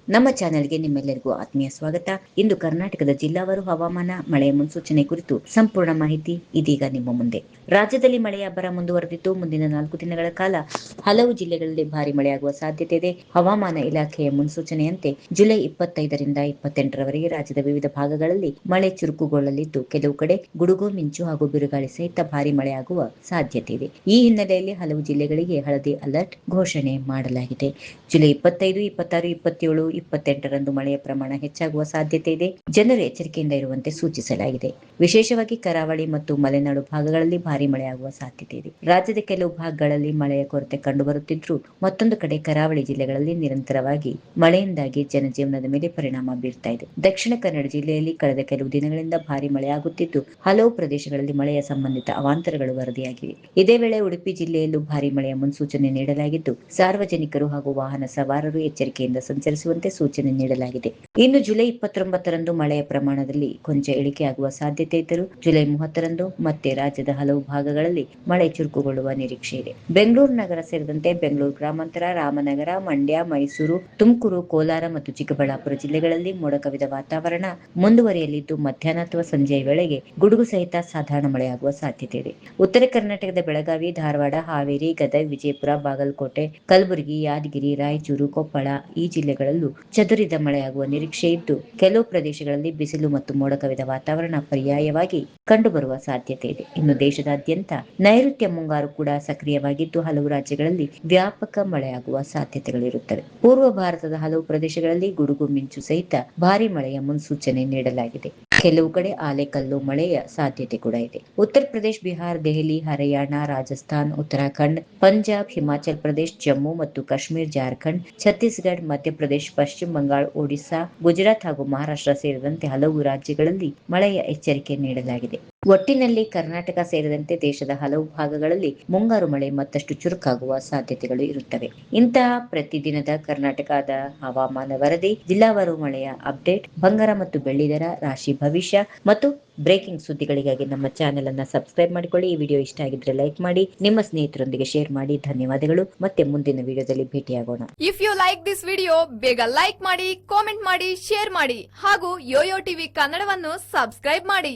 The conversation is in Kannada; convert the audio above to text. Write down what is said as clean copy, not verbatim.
ನಮ್ಮ ಚಾನೆಲ್ಗೆ ನಿಮ್ಮೆಲ್ಲರಿಗೂ ಆತ್ಮೀಯ ಸ್ವಾಗತ. ಇಂದು ಕರ್ನಾಟಕದ ಜಿಲ್ಲಾವಾರು ಹವಾಮಾನ ಮಳೆಯ ಮುನ್ಸೂಚನೆ ಕುರಿತು ಸಂಪೂರ್ಣ ಮಾಹಿತಿ ಇದೀಗ ನಿಮ್ಮ ಮುಂದೆ. ರಾಜ್ಯದಲ್ಲಿ ಮಳೆಯ ಅಬ್ಬರ ಮುಂದುವರೆದಿದ್ದು ಮುಂದಿನ 4 ದಿನಗಳ ಕಾಲ ಹಲವು ಜಿಲ್ಲೆಗಳಲ್ಲಿ ಭಾರಿ ಮಳೆಯಾಗುವ ಸಾಧ್ಯತೆ ಇದೆ. ಹವಾಮಾನ ಇಲಾಖೆಯ ಮುನ್ಸೂಚನೆಯಂತೆ ಜುಲೈ 25ರಿಂದ 28ರವರೆಗೆ ರಾಜ್ಯದ ವಿವಿಧ ಭಾಗಗಳಲ್ಲಿ ಮಳೆ ಚುರುಕುಗೊಳ್ಳಲಿದ್ದು ಕೆಲವು ಕಡೆ ಗುಡುಗು ಮಿಂಚು ಹಾಗೂ ಬಿರುಗಾಳಿ ಸಹಿತ ಭಾರಿ ಮಳೆಯಾಗುವ ಸಾಧ್ಯತೆ ಇದೆ. ಈ ಹಿನ್ನೆಲೆಯಲ್ಲಿ ಹಲವು ಜಿಲ್ಲೆಗಳಿಗೆ ಹಳದಿ ಅಲರ್ಟ್ ಘೋಷಣೆ ಮಾಡಲಾಗಿದೆ. ಜುಲೈ 25, 26, 27, 28ರಂದು ಮಳೆಯ ಪ್ರಮಾಣ ಹೆಚ್ಚಾಗುವ ಸಾಧ್ಯತೆ ಇದೆ. ಜನರು ಎಚ್ಚರಿಕೆಯಿಂದ ಇರುವಂತೆ ಸೂಚಿಸಲಾಗಿದೆ. ವಿಶೇಷವಾಗಿ ಕರಾವಳಿ ಮತ್ತು ಮಲೆನಾಡು ಭಾಗಗಳಲ್ಲಿ ಭಾರಿ ಮಳೆಯಾಗುವ ಸಾಧ್ಯತೆ ಇದೆ. ರಾಜ್ಯದ ಕೆಲವು ಭಾಗಗಳಲ್ಲಿ ಮಳೆಯ ಕೊರತೆ ಕಂಡುಬರುತ್ತಿದ್ದರೂ ಮತ್ತೊಂದು ಕಡೆ ಕರಾವಳಿ ಜಿಲ್ಲೆಗಳಲ್ಲಿ ನಿರಂತರವಾಗಿ ಮಳೆಯಿಂದಾಗಿ ಜನಜೀವನದ ಮೇಲೆ ಪರಿಣಾಮ ಬೀರ್ತಾ ಇದೆ. ದಕ್ಷಿಣ ಕನ್ನಡ ಜಿಲ್ಲೆಯಲ್ಲಿ ಕಳೆದ ಕೆಲವು ದಿನಗಳಿಂದ ಭಾರಿ ಮಳೆಯಾಗುತ್ತಿದ್ದು ಹಲವು ಪ್ರದೇಶಗಳಲ್ಲಿ ಮಳೆಯ ಸಂಬಂಧಿತ ಅವಾಂತರಗಳು ವರದಿಯಾಗಿವೆ. ಇದೇ ವೇಳೆ ಉಡುಪಿ ಜಿಲ್ಲೆಯಲ್ಲೂ ಭಾರಿ ಮಳೆಯ ಮುನ್ಸೂಚನೆ ನೀಡಲಾಗಿದ್ದು ಸಾರ್ವಜನಿಕರು ಹಾಗೂ ವಾಹನ ಸವಾರರು ಎಚ್ಚರಿಕೆಯಿಂದ ಸಂಚರಿಸುವಂತೆ ಸೂಚನೆ ನೀಡಲಾಗಿದೆ. ಇನ್ನು ಜುಲೈ 29ರಂದು ಮಳೆಯ ಪ್ರಮಾಣದಲ್ಲಿ ಕೊಂಚ ಇಳಿಕೆಯಾಗುವ ಸಾಧ್ಯತೆ ಇದ್ದರೂ ಜುಲೈ 30ರಂದು ಮತ್ತೆ ರಾಜ್ಯದ ಹಲವು ಭಾಗಗಳಲ್ಲಿ ಮಳೆ ಚುರುಕುಗೊಳ್ಳುವ ನಿರೀಕ್ಷೆ ಇದೆ. ಬೆಂಗಳೂರು ನಗರ ಸೇರಿದಂತೆ ಬೆಂಗಳೂರು ಗ್ರಾಮಾಂತರ, ರಾಮನಗರ, ಮಂಡ್ಯ, ಮೈಸೂರು, ತುಮಕೂರು, ಕೋಲಾರ ಮತ್ತು ಚಿಕ್ಕಬಳ್ಳಾಪುರ ಜಿಲ್ಲೆಗಳಲ್ಲಿ ಮೋಡ ಕವಿದ ವಾತಾವರಣ ಮುಂದುವರಿಯಲಿದ್ದು ಮಧ್ಯಾಹ್ನ ಅಥವಾ ಸಂಜೆಯ ವೇಳೆಗೆ ಗುಡುಗು ಸಹಿತ ಸಾಧಾರಣ ಮಳೆಯಾಗುವ ಸಾಧ್ಯತೆ ಇದೆ. ಉತ್ತರ ಕರ್ನಾಟಕದ ಬೆಳಗಾವಿ, ಧಾರವಾಡ, ಹಾವೇರಿ, ಗದಗ, ವಿಜಯಪುರ, ಬಾಗಲಕೋಟೆ, ಕಲಬುರಗಿ, ಯಾದಗಿರಿ, ರಾಯಚೂರು, ಕೊಪ್ಪಳ ಈ ಜಿಲ್ಲೆಗಳಲ್ಲೂ ಚದುರಿದ ಮಳೆಯಾಗುವ ನಿರೀಕ್ಷೆ ಇದ್ದು ಕೆಲವು ಪ್ರದೇಶಗಳಲ್ಲಿ ಬಿಸಿಲು ಮತ್ತು ಮೋಡ ಕವಿದ ವಾತಾವರಣ ಪರ್ಯಾಯವಾಗಿ ಕಂಡುಬರುವ ಸಾಧ್ಯತೆ ಇದೆ. ಇನ್ನು ದೇಶದಾದ್ಯಂತ ನೈಋತ್ಯ ಮುಂಗಾರು ಕೂಡ ಸಕ್ರಿಯವಾಗಿದ್ದು ಹಲವು ರಾಜ್ಯಗಳಲ್ಲಿ ವ್ಯಾಪಕ ಮಳೆಯಾಗುವ ಸಾಧ್ಯತೆಗಳಿರುತ್ತವೆ. ಪೂರ್ವ ಭಾರತದ ಹಲವು ಪ್ರದೇಶಗಳಲ್ಲಿ ಗುಡುಗು ಮಿಂಚು ಸಹಿತ ಭಾರಿ ಮಳೆಯ ಮುನ್ಸೂಚನೆ ನೀಡಲಾಗಿದೆ. ಕೆಲವು ಕಡೆ ಆಲೆಕಲ್ಲು ಮಳೆಯ ಸಾಧ್ಯತೆ ಕೂಡ ಇದೆ. ಉತ್ತರ ಪ್ರದೇಶ, ಬಿಹಾರ, ದೆಹಲಿ, ಹರಿಯಾಣ, ರಾಜಸ್ಥಾನ್, ಉತ್ತರಾಖಂಡ್, ಪಂಜಾಬ್, ಹಿಮಾಚಲ್ ಪ್ರದೇಶ, ಜಮ್ಮು ಮತ್ತು ಕಾಶ್ಮೀರ, ಜಾರ್ಖಂಡ್, ಛತ್ತೀಸ್ಗಢ, ಮಧ್ಯಪ್ರದೇಶ, ಪಶ್ಚಿಮ ಬಂಗಾಳ, ಒಡಿಶಾ, ಗುಜರಾತ್ ಹಾಗೂ ಮಹಾರಾಷ್ಟ್ರ ಸೇರಿದಂತೆ ಹಲವು ರಾಜ್ಯಗಳಲ್ಲಿ ಮಳೆಯ ಎಚ್ಚರಿಕೆ ನೀಡಲಾಗಿದೆ. ಒಟ್ಟಿನಲ್ಲಿ ಕರ್ನಾಟಕ ಸೇರಿದಂತೆ ದೇಶದ ಹಲವು ಭಾಗಗಳಲ್ಲಿ ಮುಂಗಾರು ಮಳೆ ಮತ್ತಷ್ಟು ಚುರುಕಾಗುವ ಸಾಧ್ಯತೆಗಳು ಇರುತ್ತವೆ. ಇಂತಹ ಪ್ರತಿದಿನದ ಕರ್ನಾಟಕದ ಹವಾಮಾನ ವರದಿ, ಜಿಲ್ಲಾವಾರು ಮಳೆಯ ಅಪ್ಡೇಟ್, ಬಂಗಾರ ಮತ್ತು ಬೆಳ್ಳಿ ದರ, ರಾಶಿ ಭವಿಷ್ಯ ಮತ್ತು ಬ್ರೇಕಿಂಗ್ ಸುದ್ದಿಗಳಿಗಾಗಿ ನಮ್ಮ ಚಾನೆಲ್ ಅನ್ನ ಸಬ್ಸ್ಕ್ರೈಬ್ ಮಾಡಿಕೊಳ್ಳಿ. ಈ ವಿಡಿಯೋ ಇಷ್ಟ ಆಗಿದ್ರೆ ಲೈಕ್ ಮಾಡಿ, ನಿಮ್ಮ ಸ್ನೇಹಿತರೊಂದಿಗೆ ಶೇರ್ ಮಾಡಿ. ಧನ್ಯವಾದಗಳು. ಮತ್ತೆ ಮುಂದಿನ ವಿಡಿಯೋದಲ್ಲಿ ಭೇಟಿಯಾಗೋಣ. If you like this video ಬೇಗ ಲೈಕ್ ಮಾಡಿ, ಕಾಮೆಂಟ್ ಮಾಡಿ, ಶೇರ್ ಮಾಡಿ ಹಾಗೂ ಯೋಯೋ ಟಿವಿ ಕನ್ನಡವನ್ನು ಸಬ್ಸ್ಕ್ರೈಬ್ ಮಾಡಿ.